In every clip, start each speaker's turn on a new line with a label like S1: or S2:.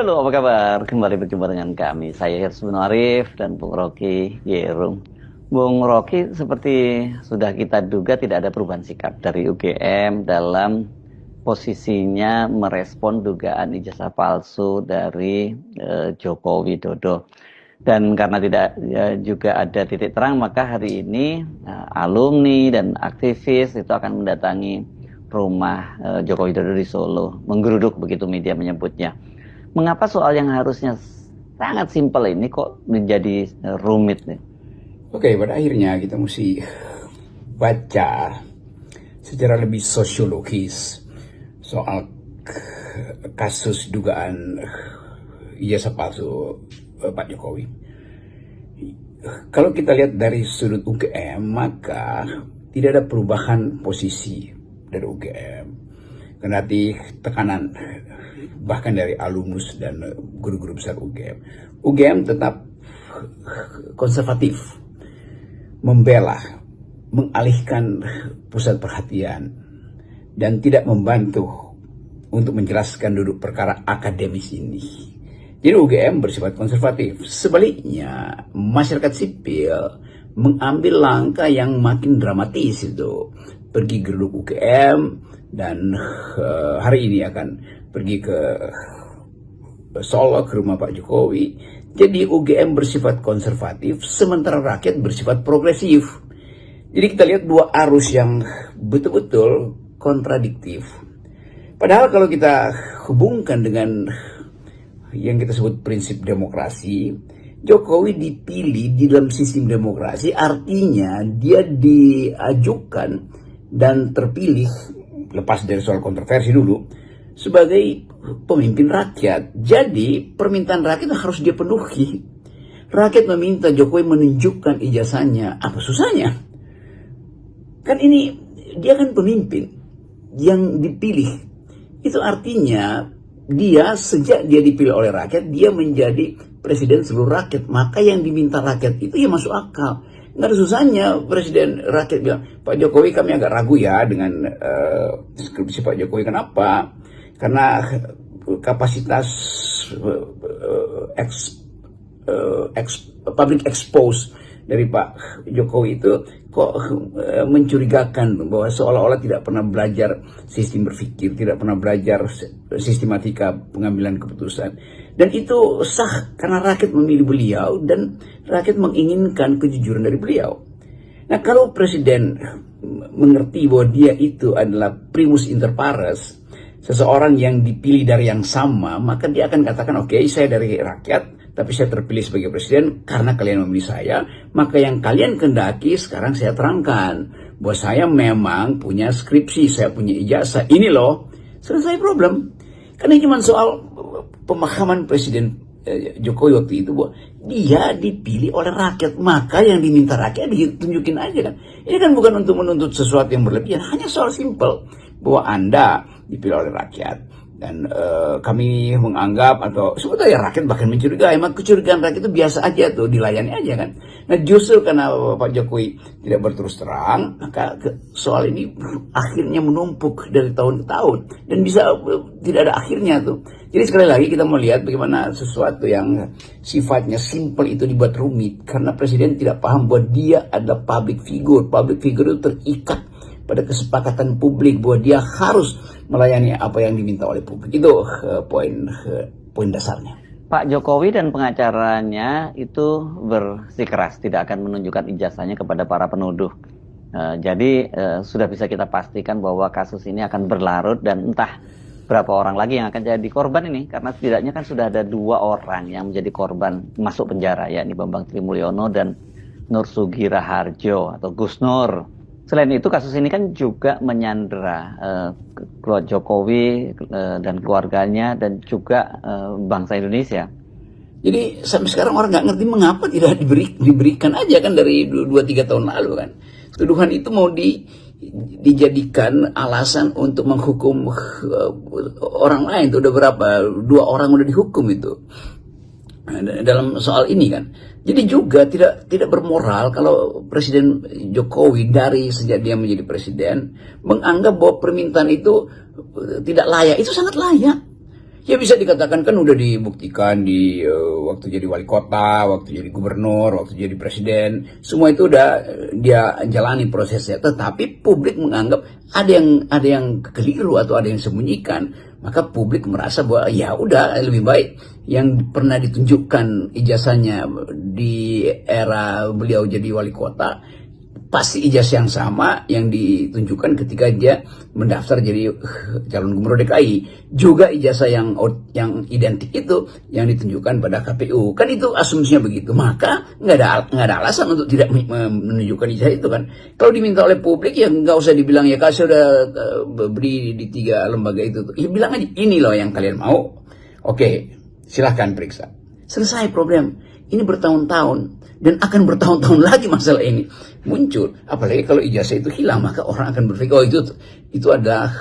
S1: Halo, apa kabar? Kembali berjumpa dengan kami. Saya Hirsman Arif dan Bung Rocky Gerung. Bung Rocky, seperti sudah kita duga tidak ada perubahan sikap dari UGM dalam posisinya merespon dugaan ijazah palsu dari Joko Widodo. Dan karena tidak juga ada titik terang, maka hari ini alumni dan aktivis itu akan mendatangi rumah Joko Widodo di Solo, menggeruduk begitu media menyebutnya. Mengapa soal yang harusnya sangat simpel ini kok menjadi rumit nih?
S2: Oke, pada akhirnya kita mesti baca secara lebih sosiologis soal kasus dugaan ijazah palsu Pak Jokowi. Kalau kita lihat dari sudut UGM, maka tidak ada perubahan posisi dari UGM. Kendati tekanan bahkan dari alumnus dan guru-guru besar UGM. UGM tetap konservatif, membela, mengalihkan pusat perhatian, dan tidak membantu untuk menjelaskan duduk perkara akademis ini. Jadi UGM bersifat konservatif. Sebaliknya, masyarakat sipil mengambil langkah yang makin dramatis itu. Pergi geruduk UGM dan hari ini akan pergi ke Solo ke rumah Pak Jokowi. Jadi UGM bersifat konservatif, sementara rakyat bersifat progresif. Jadi kita lihat dua arus yang betul-betul kontradiktif. Padahal kalau kita hubungkan dengan yang kita sebut prinsip demokrasi, Jokowi dipilih di dalam sistem demokrasi, artinya dia diajukan dan terpilih, lepas dari soal kontroversi dulu, sebagai pemimpin rakyat. Jadi permintaan rakyat harus dia penuhi. Rakyat meminta Jokowi menunjukkan ijazahnya. Apa susahnya? Kan ini dia kan pemimpin yang dipilih. Itu artinya dia sejak dia dipilih oleh rakyat, dia menjadi presiden seluruh rakyat. Maka yang diminta rakyat itu ya masuk akal. Nggak ada susahnya presiden rakyat bilang, Pak Jokowi kami agak ragu ya dengan skripsi Pak Jokowi. Kenapa? Karena kapasitas public expose dari Pak Jokowi itu kok mencurigakan bahwa seolah-olah tidak pernah belajar sistem berpikir, tidak pernah belajar sistematika pengambilan keputusan. Dan itu sah karena rakyat memilih beliau dan rakyat menginginkan kejujuran dari beliau. Nah, kalau presiden mengerti bahwa dia itu adalah primus inter pares, seseorang yang dipilih dari yang sama, maka dia akan katakan, oke, saya dari rakyat, tapi saya terpilih sebagai presiden karena kalian memilih saya, maka yang kalian kendaki sekarang saya terangkan, bahwa saya memang punya skripsi, saya punya ijazah, ini loh, selesai problem. Karena ini cuma soal pemahaman Presiden Jokowi waktu itu, bahwa dia dipilih oleh rakyat, maka yang diminta rakyat ditunjukin aja kan. Ini kan bukan untuk menuntut sesuatu yang berlebihan, hanya soal simpel, bahwa Anda dipilih oleh rakyat. Dan kami menganggap, atau sebetulnya rakyat bahkan mencurigai, maka kecurigaan rakyat itu biasa aja tuh, dilayani aja kan. Nah justru karena Pak Jokowi tidak berterus terang, maka soal ini akhirnya menumpuk dari tahun ke tahun. Dan bisa tidak ada akhirnya tuh. Jadi sekali lagi kita melihat bagaimana sesuatu yang sifatnya simple itu dibuat rumit. Karena presiden tidak paham bahwa dia adalah public figure. Public figure itu terikat pada kesepakatan publik bahwa dia harus melayani apa yang diminta oleh publik. Itu poin dasarnya.
S1: Pak Jokowi dan pengacaranya itu bersikeras tidak akan menunjukkan ijazahnya kepada para penuduh. Jadi sudah bisa kita pastikan bahwa kasus ini akan berlarut dan entah berapa orang lagi yang akan jadi korban ini. Karena setidaknya kan sudah ada 2 orang yang menjadi korban masuk penjara, yakni Bambang Trimulyono dan Nur Sugira Harjo atau Gus Nur. Selain itu kasus ini kan juga menyandera Jokowi dan keluarganya dan juga bangsa Indonesia.
S2: Jadi sampai sekarang orang nggak ngerti mengapa tidak diberikan aja kan dari 2-3 tahun lalu kan. Tuduhan itu mau dijadikan alasan untuk menghukum orang lain. Itu udah berapa? 2 orang udah dihukum itu dalam soal ini kan. Jadi juga tidak bermoral kalau Presiden Jokowi dari sejak dia menjadi presiden menganggap bahwa permintaan itu tidak layak. Itu sangat layak. Ya bisa dikatakan kan udah dibuktikan di waktu jadi wali kota, waktu jadi gubernur, waktu jadi presiden, semua itu udah dia jalani prosesnya. Tetapi publik menganggap ada yang keliru atau ada yang sembunyikan. Maka publik merasa bahwa ya udah lebih baik yang pernah ditunjukkan ijazahnya di era beliau jadi wali kota, pasti ijazah yang sama yang ditunjukkan ketika dia mendaftar jadi calon gubernur DKI, juga ijazah yang identik itu yang ditunjukkan pada KPU. Kan itu asumsinya begitu. Maka nggak ada alasan untuk tidak menunjukkan ijazah itu kan. Kalau diminta oleh publik ya nggak usah dibilang ya saya sudah beri di 3 lembaga itu. Ya bilang aja ini loh yang kalian mau. Oke, silahkan periksa. Selesai problem. Ini bertahun-tahun dan akan bertahun-tahun lagi masalah ini muncul. Apalagi kalau ijazah itu hilang, maka orang akan berpikir oh itu adalah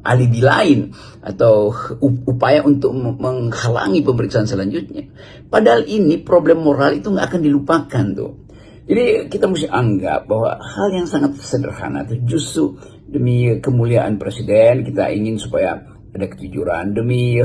S2: alibi lain atau upaya untuk menghalangi pemeriksaan selanjutnya. Padahal ini problem moral itu nggak akan dilupakan tuh. Jadi kita mesti anggap bahwa hal yang sangat sederhana itu justru demi kemuliaan presiden kita ingin supaya ada kejujuran, demi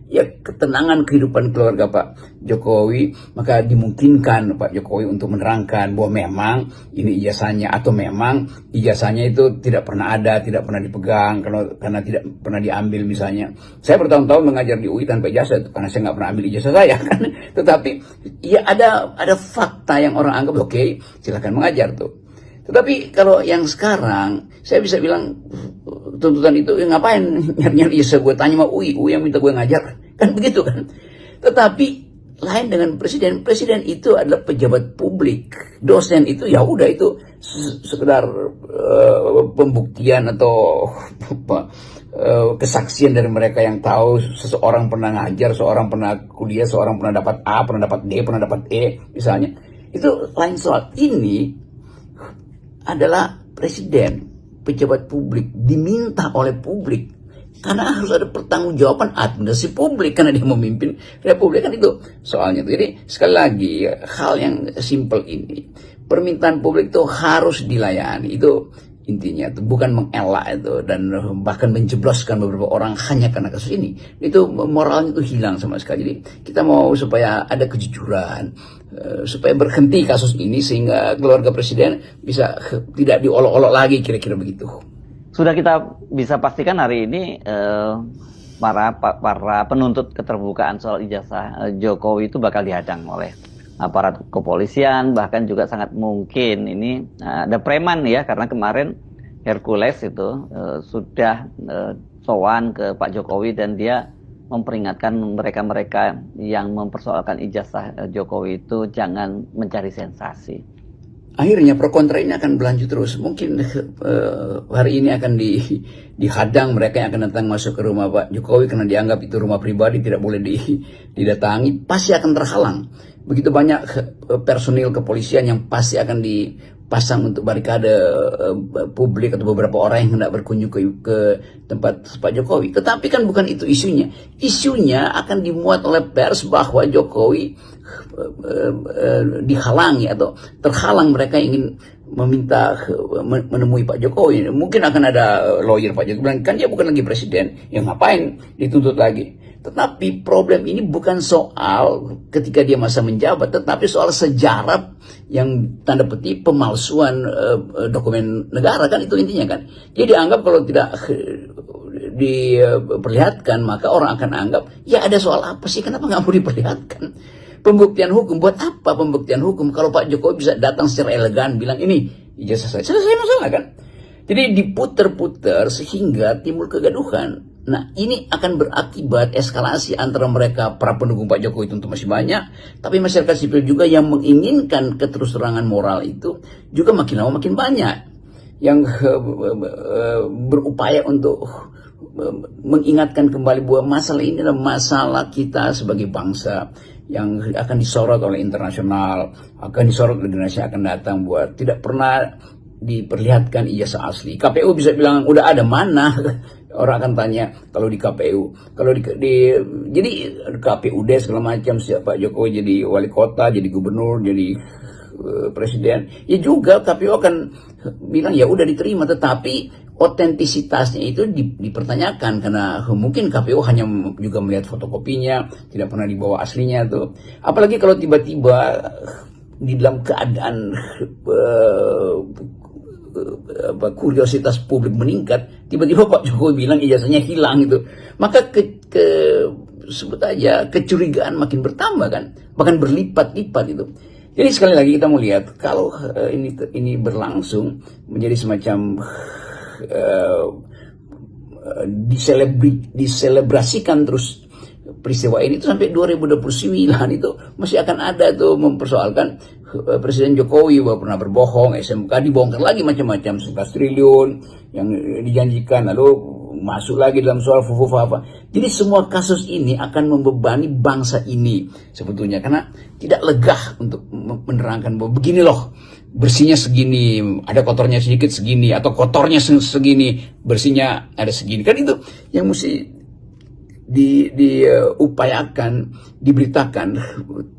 S2: ya ketenangan kehidupan keluarga Pak Jokowi, maka dimungkinkan Pak Jokowi untuk menerangkan bahwa memang ini ijazahnya atau memang ijazahnya itu tidak pernah ada, tidak pernah dipegang karena tidak pernah diambil misalnya. Saya bertahun-tahun mengajar di UI tanpa ijazah itu karena saya nggak pernah ambil ijazah saya kan. Tetapi ya ada fakta yang orang anggap oke, silakan mengajar tuh. Tetapi kalau yang sekarang, saya bisa bilang tuntutan itu ngapain nyari ijazah, gue tanya sama UI yang minta gue ngajar, kan begitu kan. Tetapi lain dengan presiden itu adalah pejabat publik, dosen itu ya udah itu sekedar pembuktian atau kesaksian dari mereka yang tahu seseorang pernah ngajar, seorang pernah kuliah, seorang pernah dapat A, pernah dapat D, pernah dapat E misalnya. Itu lain soal. Ini adalah presiden, pejabat publik, diminta oleh publik karena harus ada pertanggungjawaban administrasi publik karena dia memimpin republik kan itu soalnya. Jadi sekali lagi hal yang simple ini, permintaan publik itu harus dilayani, itu intinya itu bukan mengelak itu dan bahkan menjebloskan beberapa orang hanya karena kasus ini. Itu moralnya itu hilang sama sekali. Jadi kita mau supaya ada kejujuran, supaya berhenti kasus ini sehingga keluarga presiden bisa tidak diolok-olok lagi, kira-kira begitu.
S1: Sudah kita bisa pastikan hari ini para penuntut keterbukaan soal ijazah Jokowi itu bakal dihadang oleh aparat kepolisian, bahkan juga sangat mungkin ini ada preman ya, karena kemarin Hercules itu sudah sowan ke Pak Jokowi dan dia memperingatkan mereka-mereka yang mempersoalkan ijazah Jokowi itu jangan mencari sensasi.
S2: Akhirnya pro kontra ini akan berlanjut terus. Mungkin hari ini akan dihadang mereka yang akan datang masuk ke rumah Pak Jokowi karena dianggap itu rumah pribadi, tidak boleh didatangi. Pasti akan terhalang. Begitu banyak personil kepolisian yang pasti akan dipasang untuk barikade publik atau beberapa orang yang hendak berkunjung ke tempat Pak Jokowi. Tetapi kan bukan itu isunya. Isunya akan dimuat oleh pers bahwa Jokowi dihalangi atau terhalang, mereka ingin meminta menemui Pak Jokowi. Mungkin akan ada lawyer Pak Jokowi bilang kan dia bukan lagi presiden, yang ngapain dituntut lagi. Tetapi problem ini bukan soal ketika dia masa menjabat, tetapi soal sejarah yang tanda petik pemalsuan dokumen negara, kan itu intinya kan. Dia dianggap kalau tidak diperlihatkan maka orang akan anggap ya ada soal apa sih, kenapa nggak mau diperlihatkan. Pembuktian hukum, buat apa pembuktian hukum kalau Pak Jokowi bisa datang secara elegan bilang ini ijazah saya, selesai masalah kan. Jadi diputer-puter sehingga timbul kegaduhan. Nah ini akan berakibat eskalasi antara mereka, para pendukung Pak Jokowi tentu masih banyak, tapi masyarakat sipil juga yang menginginkan keterus-terangan moral itu juga makin lama makin banyak yang berupaya untuk mengingatkan kembali bahwa masalah ini adalah masalah kita sebagai bangsa yang akan disorot oleh internasional, akan disorot oleh generasi yang akan datang, buat tidak pernah diperlihatkan ijazah asli. KPU bisa bilang udah ada, mana? Orang akan tanya kalau di KPU, kalau jadi KPUD segala macam, siapa Pak Jokowi jadi wali kota, jadi gubernur, jadi presiden, ya juga KPU akan bilang ya udah diterima, tetapi otentisitasnya itu dipertanyakan karena mungkin KPU hanya juga melihat fotokopinya, tidak pernah dibawa aslinya tuh. Apalagi kalau tiba-tiba di dalam keadaan kuriositas publik meningkat, tiba-tiba Pak Jokowi bilang ijazahnya hilang itu, maka sebut aja kecurigaan makin bertambah kan, bahkan berlipat-lipat itu. Jadi sekali lagi kita mau lihat kalau ini berlangsung menjadi semacam diselebrasikan terus peristiwa ini itu sampai 2029 itu masih akan ada tuh mempersoalkan Presiden Jokowi bahwa pernah berbohong, SMK dibongkar lagi macam-macam 11 triliun yang dijanjikan, lalu masuk lagi dalam soal apa. Jadi semua kasus ini akan membebani bangsa ini sebetulnya karena tidak legah untuk menerangkan bahwa begini loh, bersihnya segini, ada kotornya sedikit segini, atau kotornya segini, bersihnya ada segini. Kan itu yang mesti diupayakan, diberitakan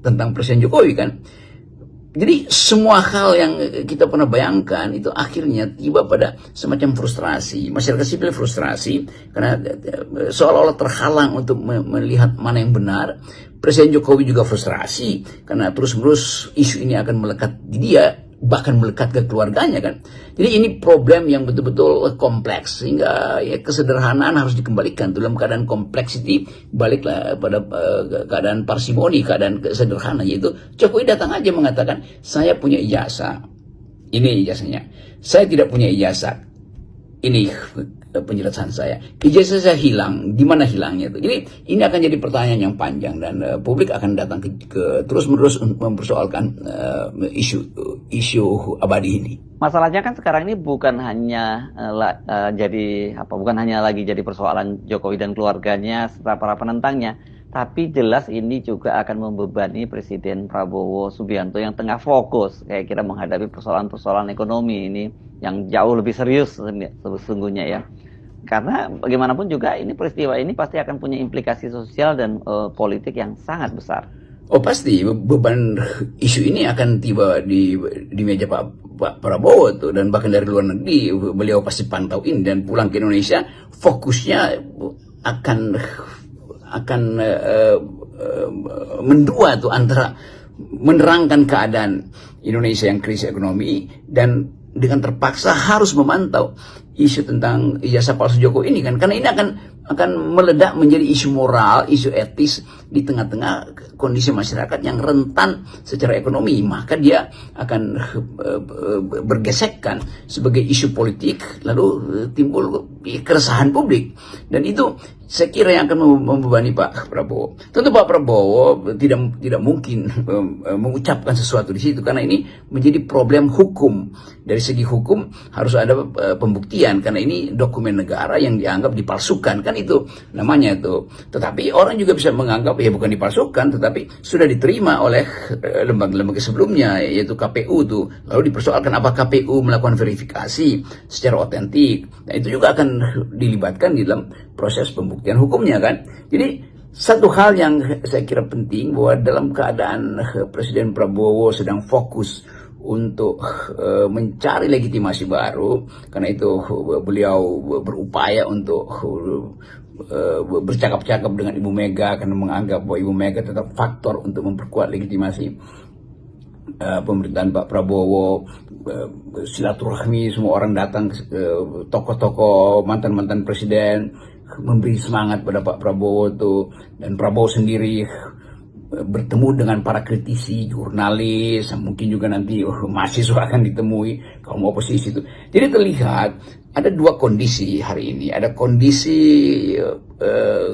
S2: tentang Presiden Jokowi kan. Jadi semua hal yang kita pernah bayangkan itu akhirnya tiba pada semacam frustrasi. Masyarakat sipil frustrasi karena seolah-olah terhalang untuk melihat mana yang benar. Presiden Jokowi juga frustrasi karena terus-menerus isu ini akan melekat di dia, bahkan melekat ke keluarganya kan. Jadi ini problem yang betul-betul kompleks sehingga ya kesederhanaan harus dikembalikan dalam keadaan kompleksiti, baliklah pada keadaan parsimoni, keadaan sederhana, yaitu Jokowi datang aja mengatakan saya punya ijazah, ini ijazahnya, saya tidak punya ijazah, ini penjelasan saya, ijazah saya hilang, di mana hilangnya itu. Jadi ini akan jadi pertanyaan yang panjang dan publik akan datang ke terus-menerus mempersoalkan isu abadi ini.
S1: Masalahnya kan sekarang ini bukan hanya bukan hanya lagi jadi persoalan Jokowi dan keluarganya serta para penentangnya, tapi jelas ini juga akan membebani Presiden Prabowo Subianto yang tengah fokus kayak kira menghadapi persoalan-persoalan ekonomi ini yang jauh lebih serius sesungguhnya ya. Karena bagaimanapun juga ini peristiwa ini pasti akan punya implikasi sosial dan politik yang sangat besar.
S2: Oh pasti beban isu ini akan tiba di meja Pak Prabowo tuh, dan bahkan dari luar negeri beliau pasti pantau ini dan pulang ke Indonesia fokusnya akan mendua tuh antara menerangkan keadaan Indonesia yang krisis ekonomi dan dengan terpaksa harus memantau isu tentang ijazah palsu Jokowi ini kan, karena ini akan meledak menjadi isu moral, isu etis di tengah-tengah kondisi masyarakat yang rentan secara ekonomi, maka dia akan bergesekkan sebagai isu politik, lalu timbul keresahan publik, dan itu saya kira yang akan membebani Pak Prabowo. Tentu Pak Prabowo tidak mungkin mengucapkan sesuatu di situ karena ini menjadi problem hukum. Dari segi hukum harus ada pembuktian karena ini dokumen negara yang dianggap dipalsukan kan, itu namanya itu. Tetapi orang juga bisa menganggap ya bukan dipalsukan tetapi sudah diterima oleh lembaga-lembaga sebelumnya yaitu KPU tuh. Lalu dipersoalkan apa KPU melakukan verifikasi secara otentik. Nah itu juga akan dilibatkan di dalam proses pembuktian hukumnya kan. Jadi satu hal yang saya kira penting bahwa dalam keadaan Presiden Prabowo sedang fokus untuk mencari legitimasi baru, karena itu beliau berupaya untuk bercakap-cakap dengan Ibu Mega karena menganggap bahwa Ibu Mega tetap faktor untuk memperkuat legitimasi pemerintahan Pak Prabowo. Silaturahmi, semua orang datang, tokoh-tokoh mantan-mantan presiden memberi semangat pada Pak Prabowo tuh, dan Prabowo sendiri bertemu dengan para kritisi, jurnalis, mungkin juga nanti mahasiswa akan ditemui kaum oposisi itu. Jadi terlihat ada dua kondisi hari ini. Ada kondisi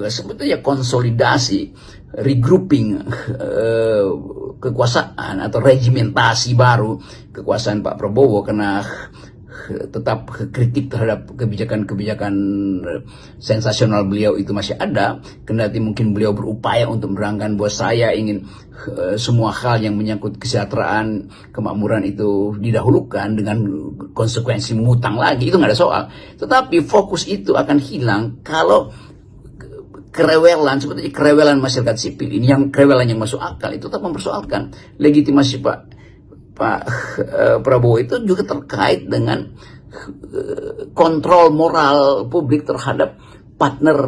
S2: sebetulnya konsolidasi, regrouping kekuasaan atau regimentasi baru kekuasaan Pak Prabowo karena tetap kritik terhadap kebijakan-kebijakan sensasional beliau itu masih ada. Kendati mungkin beliau berupaya untuk menerangkan bahwa saya ingin semua hal yang menyangkut kesejahteraan, kemakmuran itu didahulukan dengan konsekuensi mengutang lagi, itu nggak ada soal. Tetapi fokus itu akan hilang kalau kerewelan, seperti kerewelan masyarakat sipil ini, yang kerewelan yang masuk akal itu tetap mempersoalkan legitimasi Pak Prabowo itu juga terkait dengan kontrol moral publik terhadap partner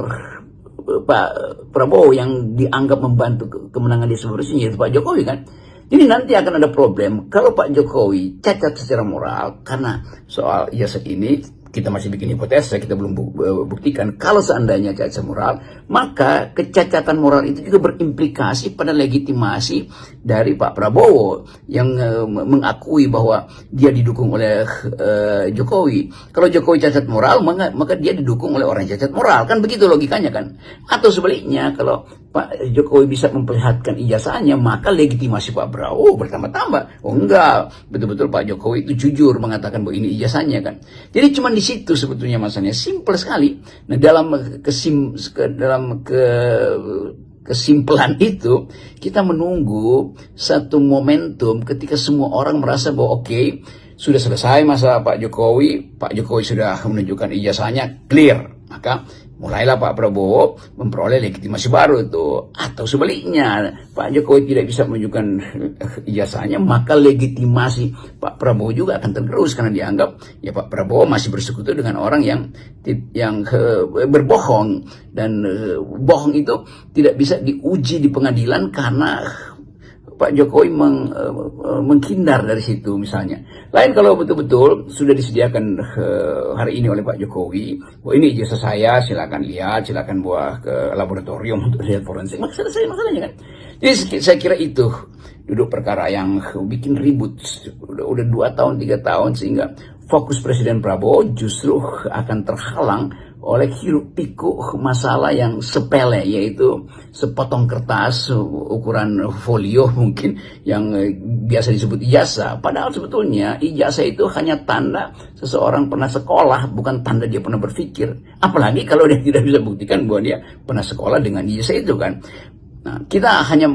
S2: Pak Prabowo yang dianggap membantu kemenangan di sebenarnya yaitu Pak Jokowi kan. Jadi nanti akan ada problem kalau Pak Jokowi cacat secara moral karena soal ijazah ini. Kita masih bikin hipotesa, kita belum buktikan. Kalau seandainya cacat moral, maka kecacatan moral itu juga berimplikasi pada legitimasi dari Pak Prabowo yang mengakui bahwa dia didukung oleh Jokowi. Kalau Jokowi cacat moral, maka dia didukung oleh orang yang cacat moral. Kan begitu logikanya kan? Atau sebaliknya, kalau Pak Jokowi bisa memperlihatkan ijazahnya, maka legitimasi Pak Prabowo bertambah-tambah. Oh enggak, betul-betul Pak Jokowi itu jujur mengatakan bahwa ini ijazahnya kan. Jadi cuma di situ sebetulnya masalahnya, simple sekali. Nah, dalam kesimpulan itu kita menunggu satu momentum ketika semua orang merasa bahwa oke, sudah selesai masa Pak Jokowi sudah menunjukkan ijazahnya clear, maka mulailah Pak Prabowo memperoleh legitimasi baru itu. Atau sebaliknya, Pak Jokowi tidak bisa menunjukkan ijazahnya, maka legitimasi Pak Prabowo juga akan tergerus karena dianggap ya Pak Prabowo masih bersekutu dengan orang yang berbohong, dan bohong itu tidak bisa diuji di pengadilan karena Pak Jokowi menghindar dari situ misalnya. Lain kalau betul-betul sudah disediakan hari ini oleh Pak Jokowi, oh ini ijazah saya, silakan lihat, silakan bawa ke laboratorium untuk lihat forensik. Maka selesai masalahnya kan. Jadi saya kira itu duduk perkara yang bikin ribut udah 2 tahun 3 tahun, sehingga fokus Presiden Prabowo justru akan terhalang oleh hiruk pikuk masalah yang sepele, yaitu sepotong kertas ukuran folio mungkin yang biasa disebut ijazah. Padahal sebetulnya ijazah itu hanya tanda seseorang pernah sekolah, bukan tanda dia pernah berpikir. Apalagi kalau dia tidak bisa buktikan bahwa dia pernah sekolah dengan ijazah itu kan. Nah, kita hanya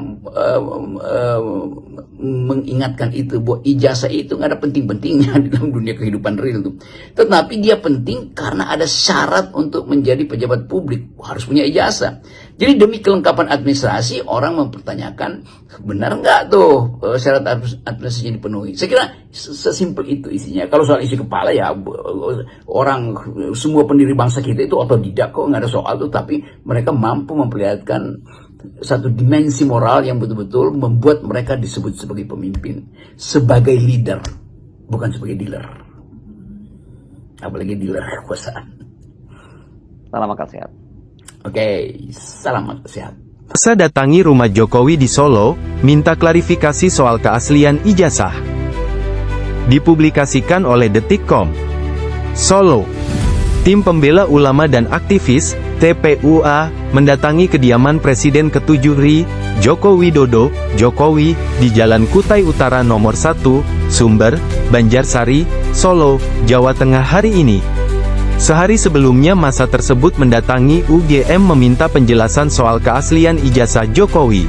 S2: mengingatkan itu bahwa ijazah itu nggak ada penting-pentingnya di dalam dunia kehidupan real tuh. Tetapi dia penting karena ada syarat untuk menjadi pejabat publik, harus punya ijazah. Jadi demi kelengkapan administrasi, orang mempertanyakan benar nggak tuh syarat administrasinya dipenuhi. Saya kira sesimpel itu isinya. Kalau soal isi kepala ya orang semua pendiri bangsa kita itu otodidak kok, nggak ada soal tuh. Tapi mereka mampu memperlihatkan satu dimensi moral yang betul-betul membuat mereka disebut sebagai pemimpin, sebagai leader, bukan sebagai dealer. Apalagi dealer kekuasaan.
S1: Salam akal sehat.
S2: Oke, salam akal sehat.
S3: Masa datangi rumah Jokowi di Solo, minta klarifikasi soal keaslian ijazah. Dipublikasikan oleh Detikcom. Solo. Tim pembela ulama dan aktivis, TPUA, mendatangi kediaman Presiden ke-7 RI, Joko Widodo, Jokowi, di Jalan Kutai Utara nomor 1, Sumber, Banjarsari, Solo, Jawa Tengah hari ini. Sehari sebelumnya massa tersebut mendatangi UGM meminta penjelasan soal keaslian ijazah Jokowi.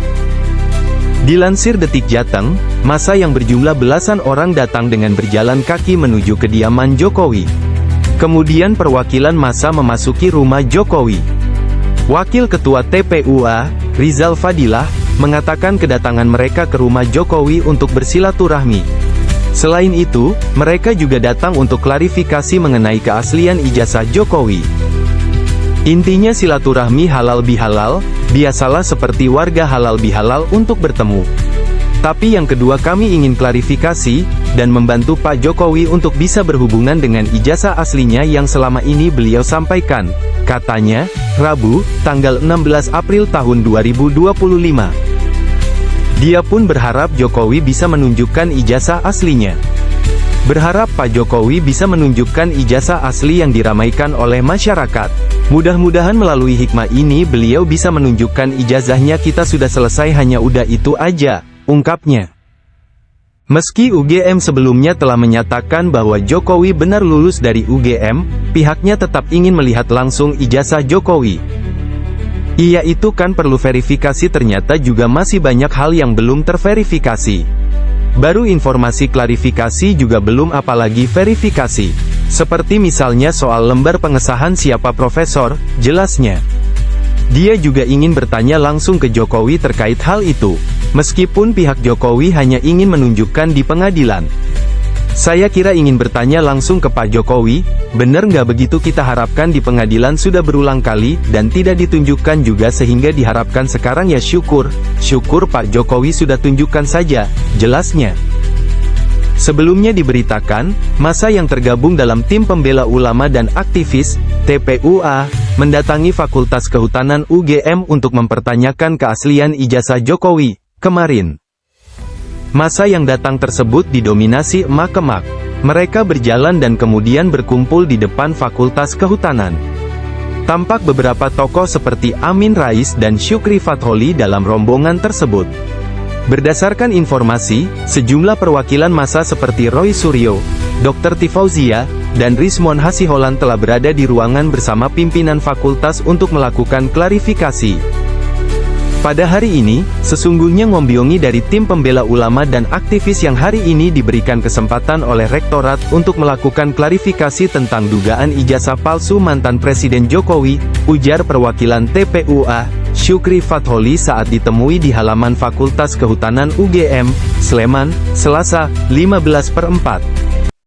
S3: Dilansir Detik Jateng, massa yang berjumlah belasan orang datang dengan berjalan kaki menuju kediaman Jokowi. Kemudian perwakilan massa memasuki rumah Jokowi. Wakil Ketua TPUA, Rizal Fadilah, mengatakan kedatangan mereka ke rumah Jokowi untuk bersilaturahmi. Selain itu, mereka juga datang untuk klarifikasi mengenai keaslian ijazah Jokowi. Intinya silaturahmi halal bihalal, biasalah seperti warga halal bihalal untuk bertemu. Tapi yang kedua, kami ingin klarifikasi, dan membantu Pak Jokowi untuk bisa berhubungan dengan ijazah aslinya yang selama ini beliau sampaikan, katanya, Rabu, tanggal 16 April tahun 2025. Dia pun berharap Jokowi bisa menunjukkan ijazah aslinya. Berharap Pak Jokowi bisa menunjukkan ijazah asli yang diramaikan oleh masyarakat. Mudah-mudahan melalui hikmah ini beliau bisa menunjukkan ijazahnya. Kita sudah selesai, hanya udah itu aja, ungkapnya. Meski UGM sebelumnya telah menyatakan bahwa Jokowi benar lulus dari UGM, pihaknya tetap ingin melihat langsung ijazah Jokowi. Iya, itu kan perlu verifikasi, ternyata juga masih banyak hal yang belum terverifikasi. Baru informasi klarifikasi juga belum, apalagi verifikasi. Seperti misalnya soal lembar pengesahan siapa profesor, jelasnya. Dia juga ingin bertanya langsung ke Jokowi terkait hal itu. Meskipun pihak Jokowi hanya ingin menunjukkan di pengadilan. Saya kira ingin bertanya langsung ke Pak Jokowi, benar nggak begitu kita harapkan di pengadilan sudah berulang kali, dan tidak ditunjukkan juga sehingga diharapkan sekarang ya syukur Pak Jokowi sudah tunjukkan saja, jelasnya. Sebelumnya diberitakan, massa yang tergabung dalam tim pembela ulama dan aktivis, TPUA, mendatangi Fakultas Kehutanan UGM untuk mempertanyakan keaslian ijazah Jokowi, kemarin. Massa yang datang tersebut didominasi emak-emak. Mereka berjalan dan kemudian berkumpul di depan Fakultas Kehutanan. Tampak beberapa tokoh seperti Amin Rais dan Syukri Fatholi dalam rombongan tersebut. Berdasarkan informasi, sejumlah perwakilan massa seperti Roy Suryo, Dr. Tifauzia, dan Rizmon Hasiholan telah berada di ruangan bersama pimpinan fakultas untuk melakukan klarifikasi. Pada hari ini, sesungguhnya ngombiongi dari tim pembela ulama dan aktivis yang hari ini diberikan kesempatan oleh Rektorat untuk melakukan klarifikasi tentang dugaan ijazah palsu mantan Presiden Jokowi, ujar perwakilan TPUA, Syukri Fatholi saat ditemui di halaman Fakultas Kehutanan UGM, Sleman, Selasa, 15/4.